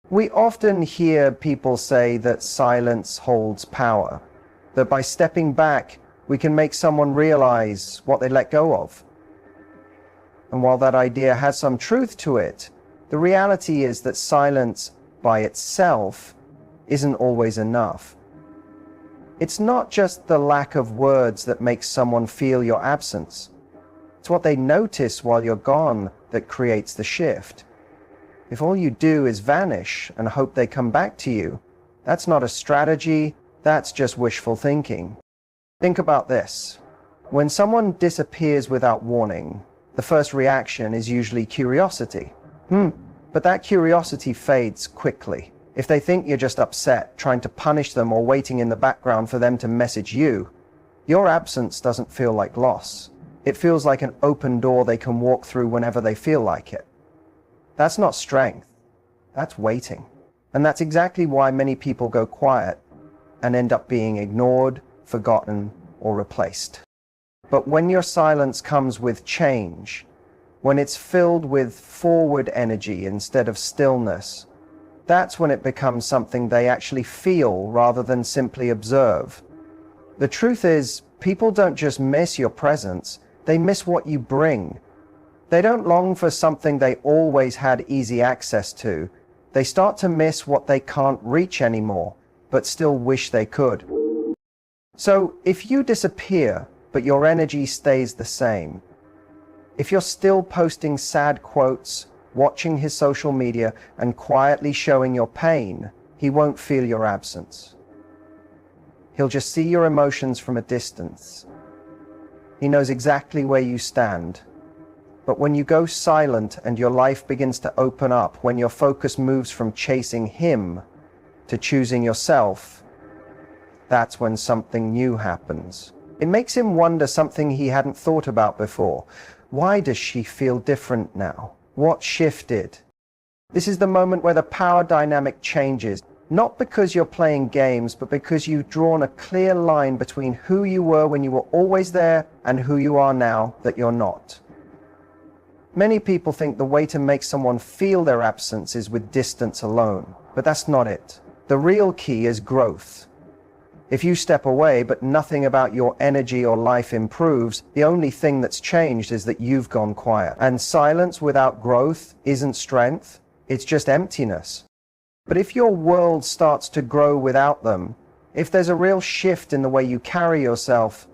We often hear people say that silence holds power, that by stepping back, we can make someone realize what they let go of. And while that idea has some truth to it, the reality is that silence by itself isn't always enough. It's not just the lack of words that makes someone feel your absence. It's what they notice while you're gone that creates the shift. If all you do is vanish and hope they come back to you, that's not a strategy, that's just wishful thinking. Think about this. When someone disappears without warning, the first reaction is usually curiosity. But that curiosity fades quickly. If they think you're just upset, trying to punish them, or waiting in the background for them to message you, your absence doesn't feel like loss. It feels like an open door they can walk through whenever they feel like it. That's not strength. That's waiting. And that's exactly why many people go quiet and end up being ignored, forgotten, or replaced. But when your silence comes with change, when it's filled with forward energy instead of stillness, that's when it becomes something they actually feel rather than simply observe. The truth is, people don't just miss your presence, they miss what you bring. They don't long for something they always had easy access to. They start to miss what they can't reach anymore, but still wish they could. So if you disappear, but your energy stays the same, if you're still posting sad quotes, watching his social media, and quietly showing your pain, he won't feel your absence. He'll just see your emotions from a distance. He knows exactly where you stand. But when you go silent and your life begins to open up, when your focus moves from chasing him to choosing yourself, that's when something new happens. It makes him wonder something he hadn't thought about before. Why does she feel different now? What shifted? This is the moment where the power dynamic changes, not because you're playing games, but because you've drawn a clear line between who you were when you were always there and who you are now that you're not. Many people think the way to make someone feel their absence is with distance alone, but that's not it. The real key is growth. If you step away, but nothing about your energy or life improves, the only thing that's changed is that you've gone quiet. And silence without growth isn't strength, it's just emptiness. But if your world starts to grow without them, if there's a real shift in the way you carry yourself,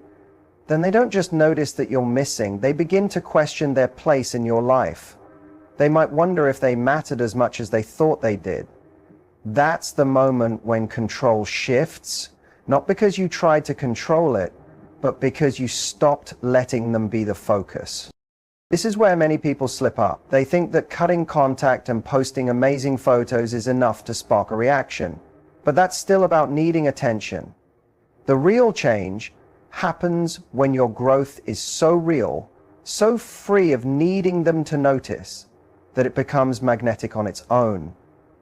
then they don't just notice that you're missing, they begin to question their place in your life. They might wonder if they mattered as much as they thought they did. That's the moment when control shifts, not because you tried to control it, but because you stopped letting them be the focus. This is where many people slip up. They think that cutting contact and posting amazing photos is enough to spark a reaction. But that's still about needing attention. The real change happens when your growth is so real, so free of needing them to notice, that it becomes magnetic on its own.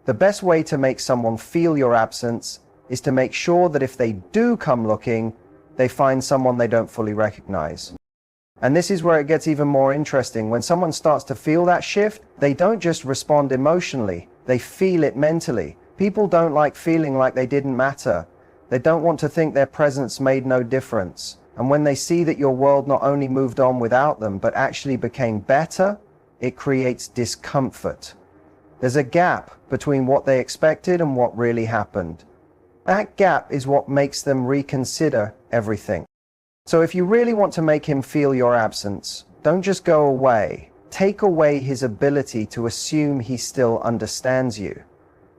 The best way to make someone feel your absence is to make sure that if they do come looking, they find someone they don't fully recognize. And this is where it gets even more interesting. When someone starts to feel that shift, they don't just respond emotionally, they feel it mentally. People don't like feeling like they didn't matter. They don't want to think their presence made no difference. And when they see that your world not only moved on without them, but actually became better, it creates discomfort. There's a gap between what they expected and what really happened. That gap is what makes them reconsider everything. So if you really want to make him feel your absence, don't just go away. Take away his ability to assume he still understands you.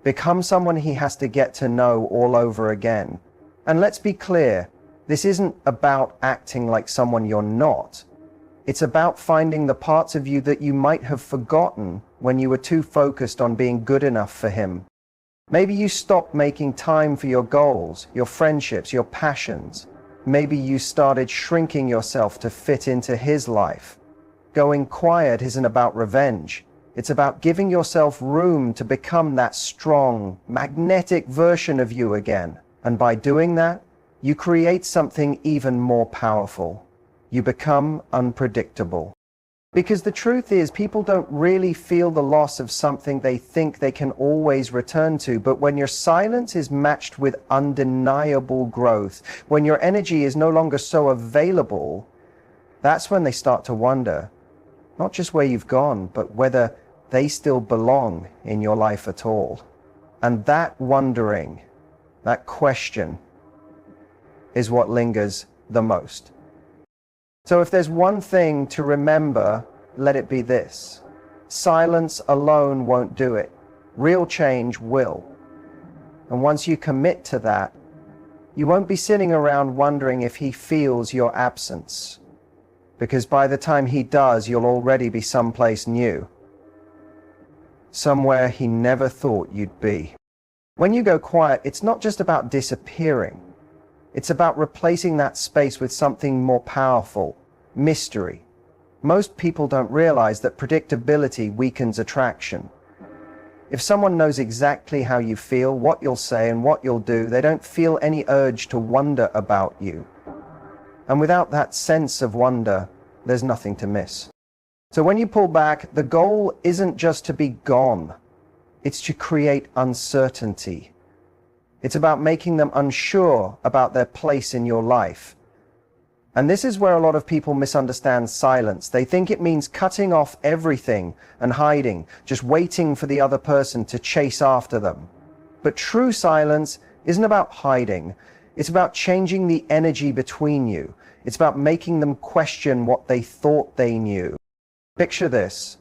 Become someone he has to get to know all over again. And let's be clear, this isn't about acting like someone you're not. It's about finding the parts of you that you might have forgotten when you were too focused on being good enough for him. Maybe you stopped making time for your goals, your friendships, your passions. Maybe you started shrinking yourself to fit into his life. Going quiet isn't about revenge. It's about giving yourself room to become that strong, magnetic version of you again. And by doing that, you create something even more powerful. You become unpredictable. Because the truth is, people don't really feel the loss of something they think they can always return to. But when your silence is matched with undeniable growth, when your energy is no longer so available, that's when they start to wonder, not just where you've gone, but whether they still belong in your life at all. And that wondering, that question, is what lingers the most. So if there's one thing to remember, let it be this: silence alone won't do it. Real change will. And once you commit to that, you won't be sitting around wondering if he feels your absence. Because by the time he does, you'll already be someplace new. Somewhere he never thought you'd be. When you go quiet, it's not just about disappearing. It's about replacing that space with something more powerful: mystery. Most people don't realize that predictability weakens attraction. If someone knows exactly how you feel, what you'll say, and what you'll do, they don't feel any urge to wonder about you. And without that sense of wonder, there's nothing to miss. So when you pull back, the goal isn't just to be gone. It's to create uncertainty. It's about making them unsure about their place in your life. And this is where a lot of people misunderstand silence. They think it means cutting off everything and hiding, just waiting for the other person to chase after them. But true silence isn't about hiding. It's about changing the energy between you. It's about making them question what they thought they knew. Picture this.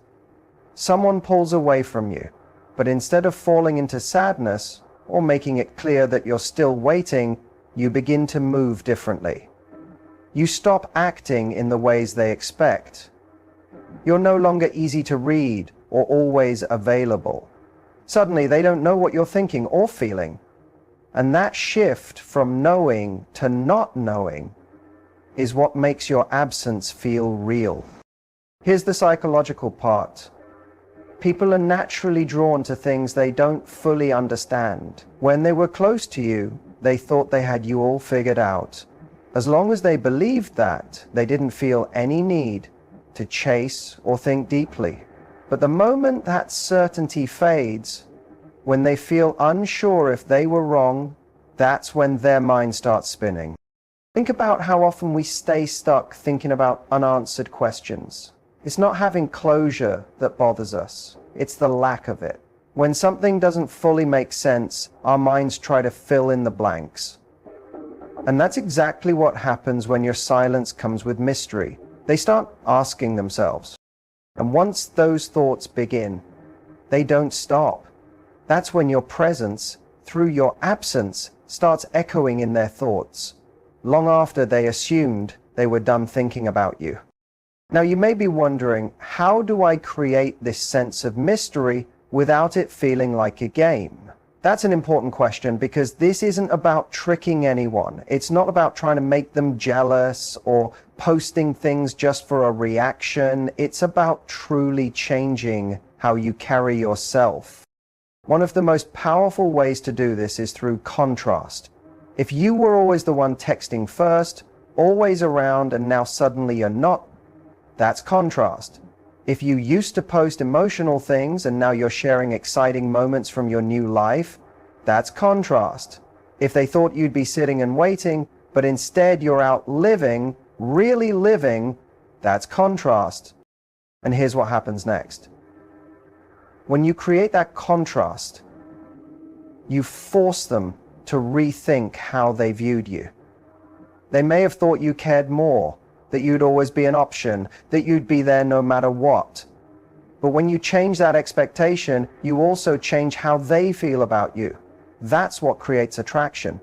Someone pulls away from you, but instead of falling into sadness or making it clear that you're still waiting, you begin to move differently. You stop acting in the ways they expect. You're no longer easy to read or always available. Suddenly, they don't know what you're thinking or feeling. And that shift from knowing to not knowing is what makes your absence feel real. Here's the psychological part. People are naturally drawn to things they don't fully understand. When they were close to you, they thought they had you all figured out. As long as they believed that, they didn't feel any need to chase or think deeply. But the moment that certainty fades, when they feel unsure if they were wrong, that's when their mind starts spinning. Think about how often we stay stuck thinking about unanswered questions. It's not having closure that bothers us. It's the lack of it. When something doesn't fully make sense, our minds try to fill in the blanks. And that's exactly what happens when your silence comes with mystery. They start asking themselves. And once those thoughts begin, they don't stop. That's when your presence, through your absence, starts echoing in their thoughts, long after they assumed they were done thinking about you. Now you may be wondering, how do I create this sense of mystery without it feeling like a game? That's an important question, because this isn't about tricking anyone. It's not about trying to make them jealous or posting things just for a reaction. It's about truly changing how you carry yourself. One of the most powerful ways to do this is through contrast. If you were always the one texting first, always around, and now suddenly you're not, that's contrast. If you used to post emotional things and now you're sharing exciting moments from your new life, that's contrast. If they thought you'd be sitting and waiting, but instead you're out living, really living, that's contrast. And here's what happens next. When you create that contrast, you force them to rethink how they viewed you. They may have thought you cared more, that you'd always be an option, that you'd be there no matter what. But when you change that expectation, you also change how they feel about you. That's what creates attraction.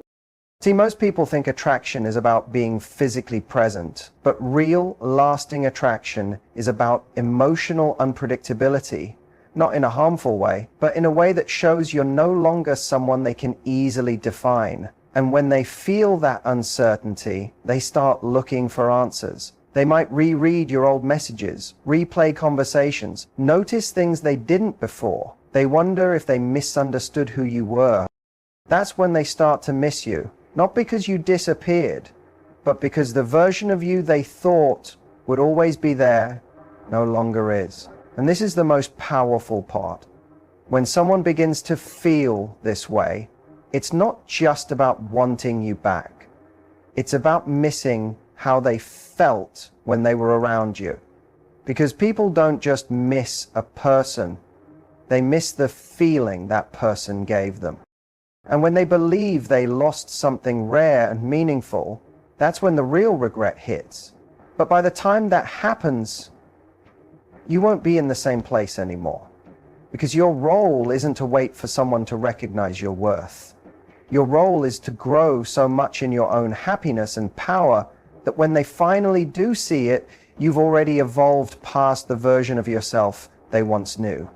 See, most people think attraction is about being physically present, but real, lasting attraction is about emotional unpredictability, not in a harmful way, but in a way that shows you're no longer someone they can easily define. And when they feel that uncertainty, they start looking for answers. They might reread your old messages, replay conversations, notice things they didn't before. They wonder if they misunderstood who you were. That's when they start to miss you, not because you disappeared, but because the version of you they thought would always be there no longer is. And this is the most powerful part. When someone begins to feel this way, it's not just about wanting you back. It's about missing how they felt when they were around you. Because people don't just miss a person, they miss the feeling that person gave them. And when they believe they lost something rare and meaningful, that's when the real regret hits. But by the time that happens, you won't be in the same place anymore. Because your role isn't to wait for someone to recognize your worth. Your role is to grow so much in your own happiness and power that when they finally do see it, you've already evolved past the version of yourself they once knew.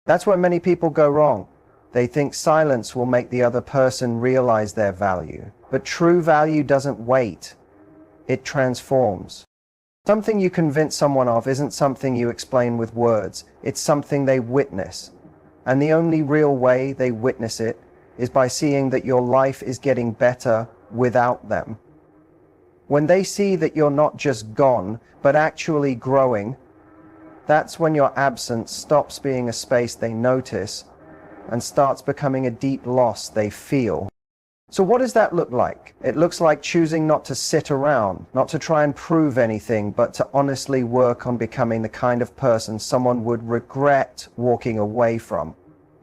That's where many people go wrong. They think silence will make the other person realize their value. But true value doesn't wait. It transforms. Something you convince someone of isn't something you explain with words. It's something they witness. And the only real way they witness it is by seeing that your life is getting better without them. When they see that you're not just gone, but actually growing, that's when your absence stops being a space they notice and starts becoming a deep loss they feel. So what does that look like? It looks like choosing not to sit around, not to try and prove anything, but to honestly work on becoming the kind of person someone would regret walking away from.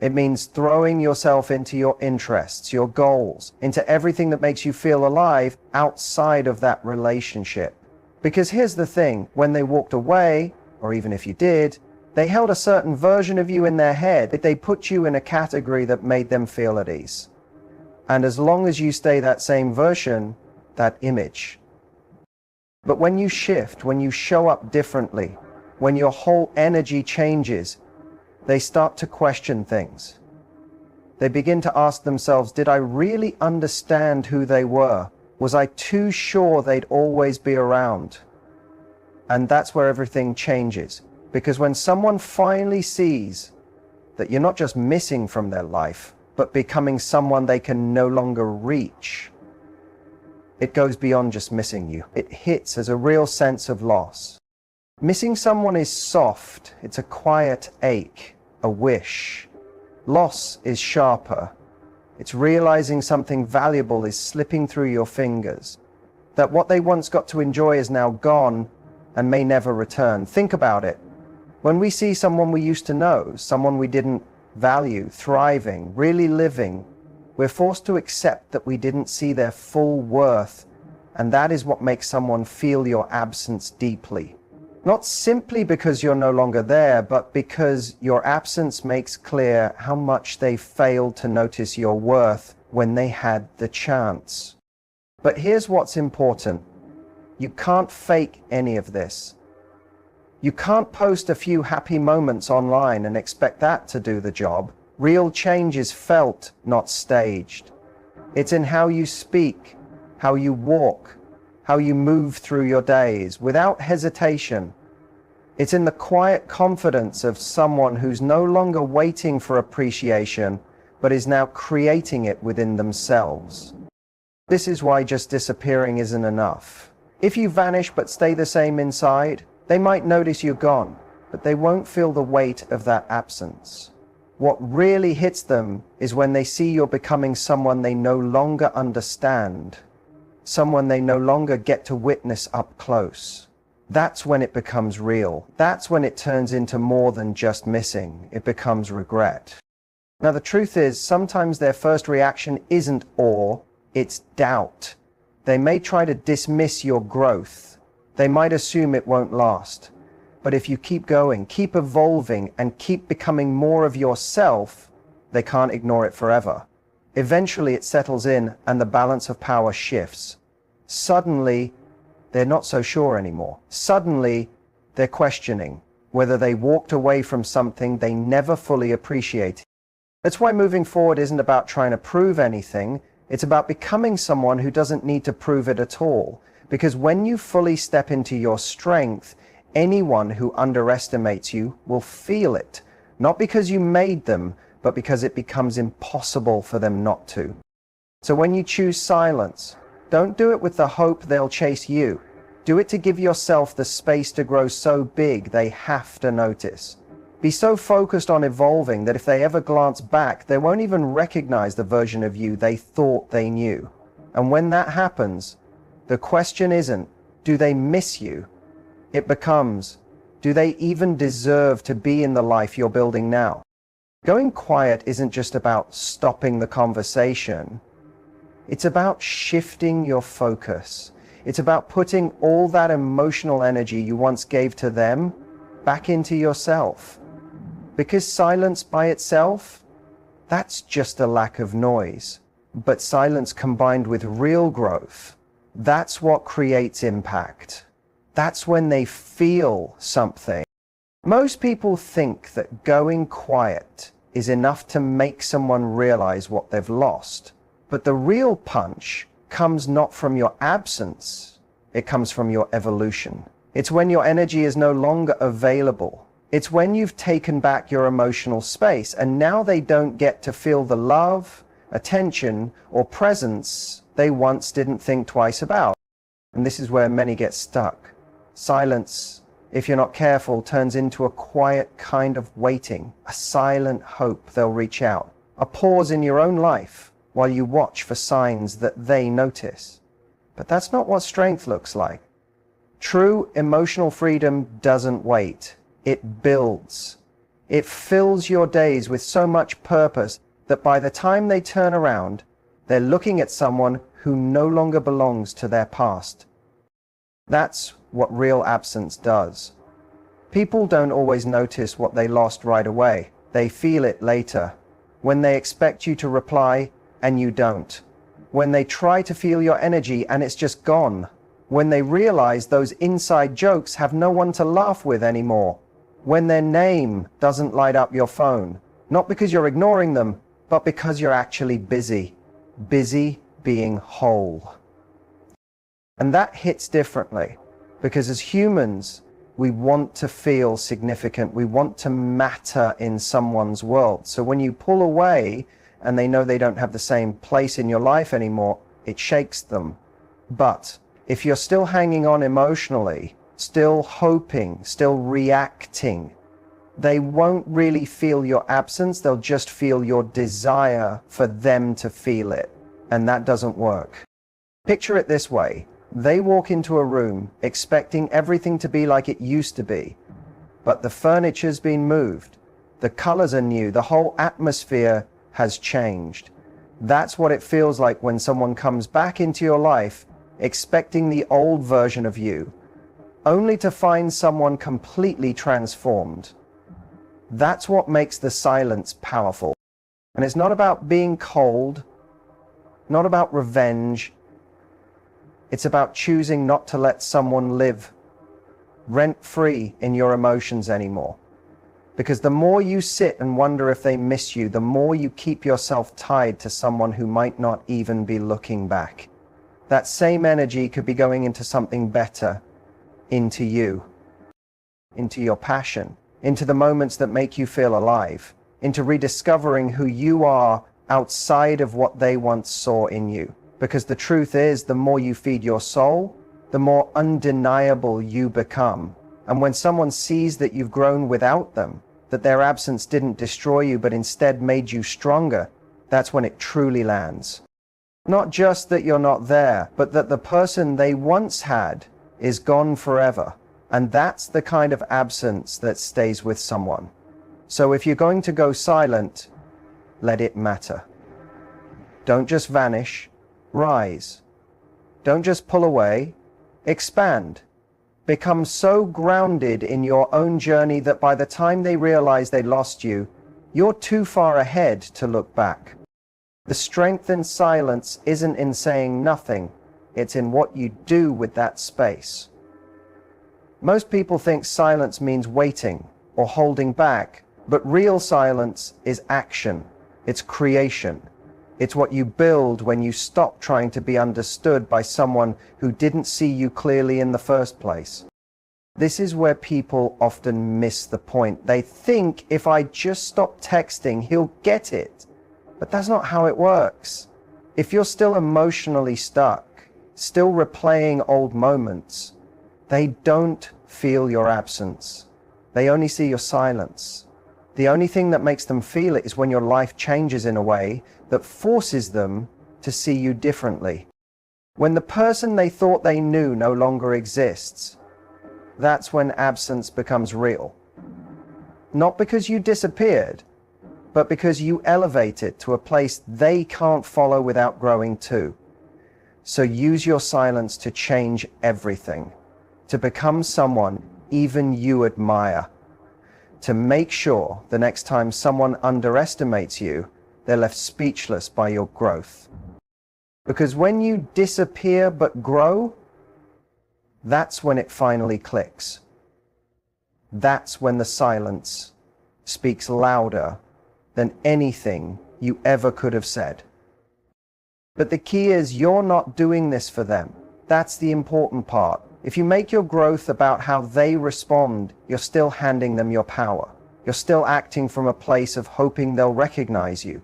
It means throwing yourself into your interests, your goals, into everything that makes you feel alive outside of that relationship. Because here's the thing, when they walked away, or even if you did, they held a certain version of you in their head. They put you in a category that made them feel at ease. And as long as you stay that same version, that image. But when you shift, when you show up differently, when your whole energy changes, they start to question things. They begin to ask themselves, did I really understand who they were? Was I too sure they'd always be around? And that's where everything changes. Because when someone finally sees that you're not just missing from their life, but becoming someone they can no longer reach, it goes beyond just missing you. It hits as a real sense of loss. Missing someone is soft. It's a quiet ache, a wish. Loss is sharper. It's realizing something valuable is slipping through your fingers. That what they once got to enjoy is now gone and may never return. Think about it. When we see someone we used to know, someone we didn't value, thriving, really living, we're forced to accept that we didn't see their full worth, and that is what makes someone feel your absence deeply. Not simply because you're no longer there, but because your absence makes clear how much they failed to notice your worth when they had the chance. But here's what's important. You can't fake any of this. You can't post a few happy moments online and expect that to do the job. Real change is felt, not staged. It's in how you speak, how you walk, how you move through your days, without hesitation. It's in the quiet confidence of someone who's no longer waiting for appreciation, but is now creating it within themselves. This is why just disappearing isn't enough. If you vanish but stay the same inside, they might notice you're gone, but they won't feel the weight of that absence. What really hits them is when they see you're becoming someone they no longer understand, someone they no longer get to witness up close. That's when it becomes real. That's when it turns into more than just missing. It becomes regret. Now, the truth is, sometimes their first reaction isn't awe, it's doubt. They may try to dismiss your growth. They might assume it won't last. But if you keep going, keep evolving, and keep becoming more of yourself, they can't ignore it forever. Eventually it settles in and the balance of power shifts. Suddenly, they're not so sure anymore. Suddenly, they're questioning whether they walked away from something they never fully appreciated. That's why moving forward isn't about trying to prove anything. It's about becoming someone who doesn't need to prove it at all. Because when you fully step into your strength, anyone who underestimates you will feel it. Not because you made them, but because it becomes impossible for them not to. So when you choose silence, don't do it with the hope they'll chase you. Do it to give yourself the space to grow so big they have to notice. Be so focused on evolving that if they ever glance back, they won't even recognize the version of you they thought they knew. And when that happens, the question isn't, do they miss you? It becomes, do they even deserve to be in the life you're building now? Going quiet isn't just about stopping the conversation. It's about shifting your focus. It's about putting all that emotional energy you once gave to them back into yourself. Because silence by itself, that's just a lack of noise. But silence combined with real growth, that's what creates impact. That's when they feel something. Most people think that going quiet is enough to make someone realize what they've lost. But the real punch comes not from your absence, it comes from your evolution. It's when your energy is no longer available. It's when you've taken back your emotional space and now they don't get to feel the love, attention, or presence they once didn't think twice about. And this is where many get stuck. Silence, if you're not careful, turns into a quiet kind of waiting, a silent hope they'll reach out, a pause in your own life while you watch for signs that they notice. But that's not what strength looks like. True emotional freedom doesn't wait. It builds. It fills your days with so much purpose that by the time they turn around, they're looking at someone who no longer belongs to their past. That's what real absence does. People don't always notice what they lost right away. They feel it later, when they expect you to reply and you don't. When they try to feel your energy and it's just gone. When they realize those inside jokes have no one to laugh with anymore. When their name doesn't light up your phone. Not because you're ignoring them, but because you're actually busy. Busy being whole. And that hits differently, because as humans, we want to feel significant. We want to matter in someone's world. So when you pull away and they know they don't have the same place in your life anymore, it shakes them. But if you're still hanging on emotionally, still hoping, still reacting, they won't really feel your absence. They'll just feel your desire for them to feel it. And that doesn't work. Picture it this way. They walk into a room expecting everything to be like it used to be, but the furniture's been moved, the colors are new, the whole atmosphere has changed. That's what it feels like when someone comes back into your life expecting the old version of you, only to find someone completely transformed. That's what makes the silence powerful. And it's not about being cold, not about revenge. It's about choosing not to let someone live rent-free in your emotions anymore. Because the more you sit and wonder if they miss you, the more you keep yourself tied to someone who might not even be looking back. That same energy could be going into something better, into you, into your passion, into the moments that make you feel alive, into rediscovering who you are outside of what they once saw in you. Because the truth is, the more you feed your soul, the more undeniable you become. And when someone sees that you've grown without them, that their absence didn't destroy you but instead made you stronger, that's when it truly lands. Not just that you're not there, but that the person they once had is gone forever. And that's the kind of absence that stays with someone. So if you're going to go silent, let it matter. Don't just vanish. Rise. Don't just pull away. Expand. Become so grounded in your own journey that by the time they realize they lost you, you're too far ahead to look back. The strength in silence isn't in saying nothing. It's in what you do with that space. Most people think silence means waiting or holding back, but real silence is action. It's creation. It's what you build when you stop trying to be understood by someone who didn't see you clearly in the first place. This is where people often miss the point. They think if I just stop texting, he'll get it. But that's not how it works. If you're still emotionally stuck, still replaying old moments, They don't feel your absence. They only see your silence. The only thing that makes them feel it is when your life changes in a way that forces them to see you differently. When the person they thought they knew no longer exists, that's when absence becomes real. Not because you disappeared, but because you elevated to a place they can't follow without growing too. So use your silence to change everything, to become someone even you admire, to make sure the next time someone underestimates you, they're left speechless by your growth. Because when you disappear but grow, that's when it finally clicks. That's when the silence speaks louder than anything you ever could have said. But the key is you're not doing this for them. That's the important part. If you make your growth about how they respond, you're still handing them your power. You're still acting from a place of hoping they'll recognize you.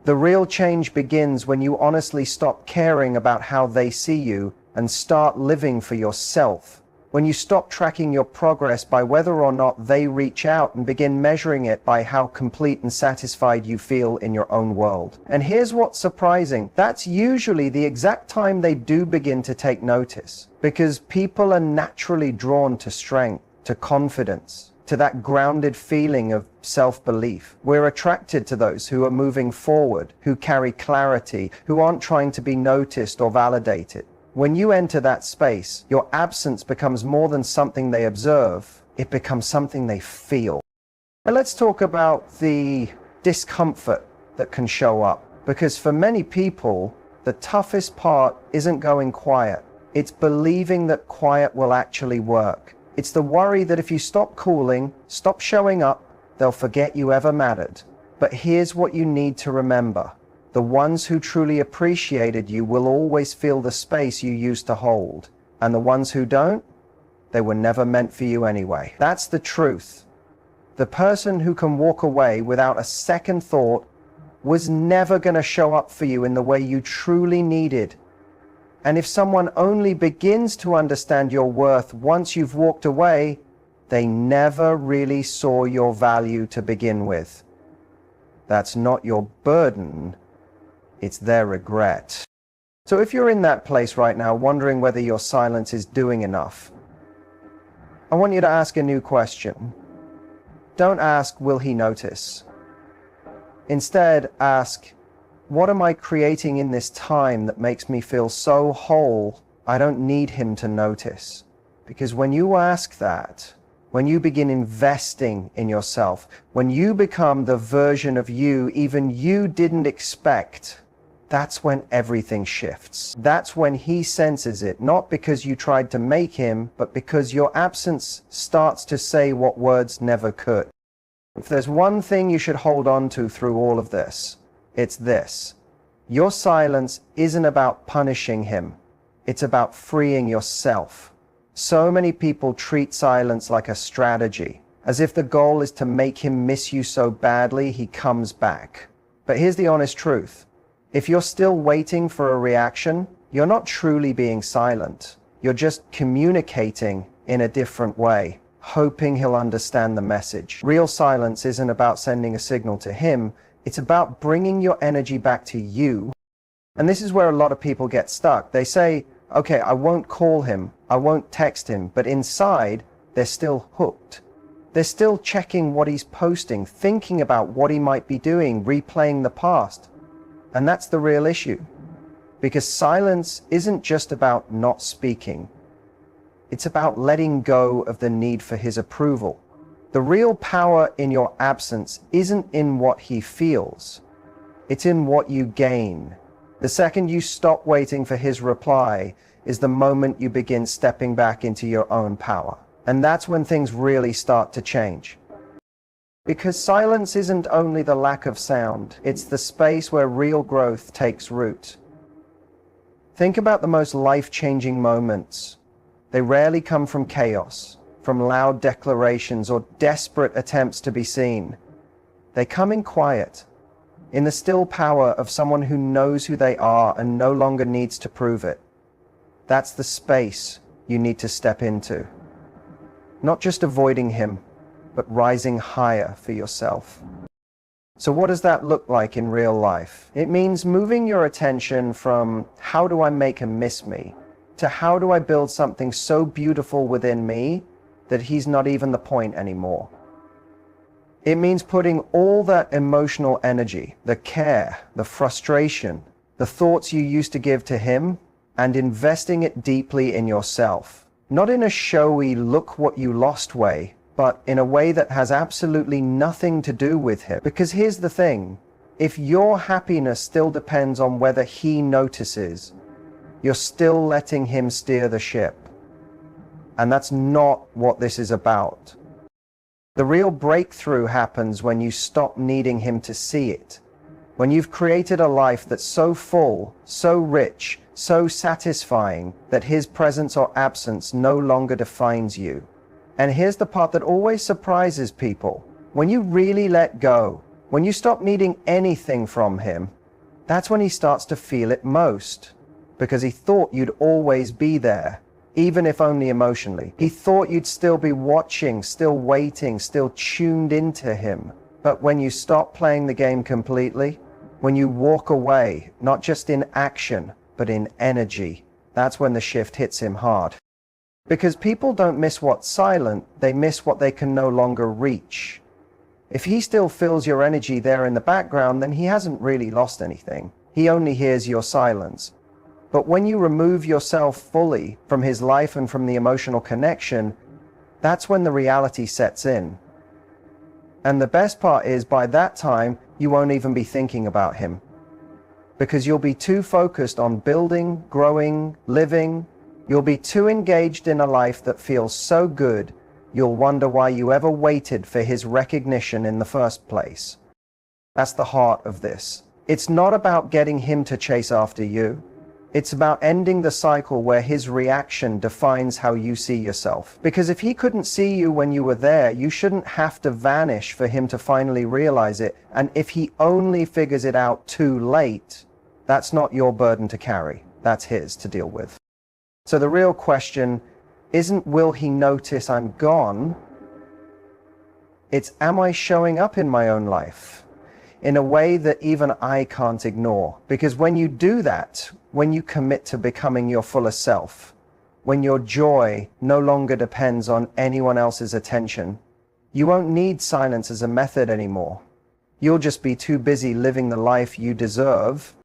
The real change begins when you honestly stop caring about how they see you and start living for yourself. When you stop tracking your progress by whether or not they reach out and begin measuring it by how complete and satisfied you feel in your own world. And here's what's surprising. That's usually the exact time they do begin to take notice, because people are naturally drawn to strength, to confidence, to that grounded feeling of self-belief. We're attracted to those who are moving forward, who carry clarity, who aren't trying to be noticed or validated. When you enter that space, your absence becomes more than something they observe, it becomes something they feel. And let's talk about the discomfort that can show up. Because for many people, the toughest part isn't going quiet. It's believing that quiet will actually work. It's the worry that if you stop calling, stop showing up, they'll forget you ever mattered. But here's what you need to remember. The ones who truly appreciated you will always feel the space you used to hold. And the ones who don't, they were never meant for you anyway. That's the truth. The person who can walk away without a second thought was never going to show up for you in the way you truly needed. And if someone only begins to understand your worth once you've walked away, they never really saw your value to begin with. That's not your burden. It's their regret. So if you're in that place right now, wondering whether your silence is doing enough, I want you to ask a new question. Don't ask, will he notice? Instead, ask, what am I creating in this time that makes me feel so whole, I don't need him to notice? Because when you ask that, when you begin investing in yourself, when you become the version of you even you didn't expect, that's when everything shifts. That's when he senses it, not because you tried to make him, but because your absence starts to say what words never could. If there's one thing you should hold on to through all of this, it's this. Your silence isn't about punishing him. It's about freeing yourself. So many people treat silence like a strategy, as if the goal is to make him miss you so badly he comes back. But here's the honest truth. If you're still waiting for a reaction, you're not truly being silent. You're just communicating in a different way, hoping he'll understand the message. Real silence isn't about sending a signal to him. It's about bringing your energy back to you. And this is where a lot of people get stuck. They say, okay, I won't call him, I won't text him, but inside, they're still hooked. They're still checking what he's posting, thinking about what he might be doing, replaying the past. And that's the real issue. Because silence isn't just about not speaking. It's about letting go of the need for his approval. The real power in your absence isn't in what he feels. It's in what you gain. The second you stop waiting for his reply is the moment you begin stepping back into your own power. And that's when things really start to change. Because silence isn't only the lack of sound, it's the space where real growth takes root. Think about the most life-changing moments. They rarely come from chaos, from loud declarations or desperate attempts to be seen. They come in quiet, in the still power of someone who knows who they are and no longer needs to prove it. That's the space you need to step into. Not just avoiding him, but rising higher for yourself. So what does that look like in real life? It means moving your attention from how do I make him miss me to how do I build something so beautiful within me that he's not even the point anymore. It means putting all that emotional energy, the care, the frustration, the thoughts you used to give to him, and investing it deeply in yourself. Not in a showy look what you lost way, but in a way that has absolutely nothing to do with him. Because here's the thing, if your happiness still depends on whether he notices, you're still letting him steer the ship. And that's not what this is about. The real breakthrough happens when you stop needing him to see it. When you've created a life that's so full, so rich, so satisfying that his presence or absence no longer defines you. And here's the part that always surprises people. When you really let go, when you stop needing anything from him, that's when he starts to feel it most. Because he thought you'd always be there, even if only emotionally. He thought you'd still be watching, still waiting, still tuned into him. But when you stop playing the game completely, when you walk away, not just in action, but in energy, that's when the shift hits him hard. Because people don't miss what's silent, they miss what they can no longer reach. If he still feels your energy there in the background, then he hasn't really lost anything. He only hears your silence. But when you remove yourself fully from his life and from the emotional connection, that's when the reality sets in. And the best part is, by that time, you won't even be thinking about him. Because you'll be too focused on building, growing, living. You'll be too engaged in a life that feels so good, you'll wonder why you ever waited for his recognition in the first place. That's the heart of this. It's not about getting him to chase after you. It's about ending the cycle where his reaction defines how you see yourself. Because if he couldn't see you when you were there, you shouldn't have to vanish for him to finally realize it. And if he only figures it out too late, that's not your burden to carry. That's his to deal with. So the real question isn't, will he notice I'm gone? It's, am I showing up in my own life in a way that even I can't ignore? Because when you do that, when you commit to becoming your fullest self, when your joy no longer depends on anyone else's attention, you won't need silence as a method anymore. You'll just be too busy living the life you deserve